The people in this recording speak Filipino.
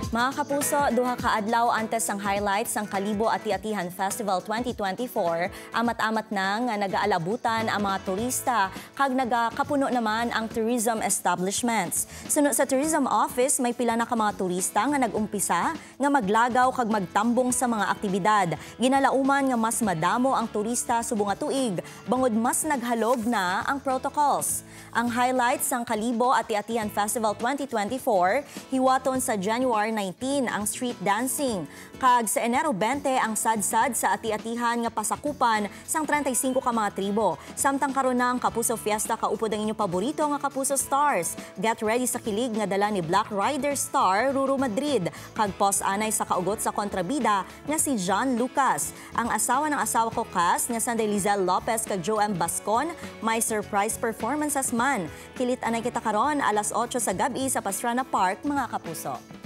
Mga kapuso, duha ka adlaw antes ang highlights sang Kalibo Ati-Atihan Festival 2024, amat-amat na nga nagaalabutan ang mga turista kag nagakapuno naman ang tourism establishments. Sunod sa tourism office, may pila na ka mga turista nga nagumpisa nga maglagaw kag magtambong sa mga aktibidad. Ginalauman nga mas madamo ang turista subong nga tuig, bangod mas naghalog na ang protocols. Ang highlights sang Kalibo Ati-Atihan Festival 2024, hiwaton sa January 19 ang street dancing, kag sa Enero 20 ang sadsad sa Ati-Atihan nga pasakupan sang 35 ka mga tribo. Samtang karon na ang Kapuso Fiesta kaupod ang inyong paborito nga Kapuso Stars. Get ready sa kilig nga dala ni Black Rider star Ruru Madrid, kag pos-anay sa kaugot sa kontrabida nga si John Lucas. Ang asawa ng asawa ko Cas nga Sanday Lizelle Lopez kag Joe M. Bascon may surprise performances man. Kilit anay kita karon alas 8 sa gabi sa Pastrana Park, mga kapuso.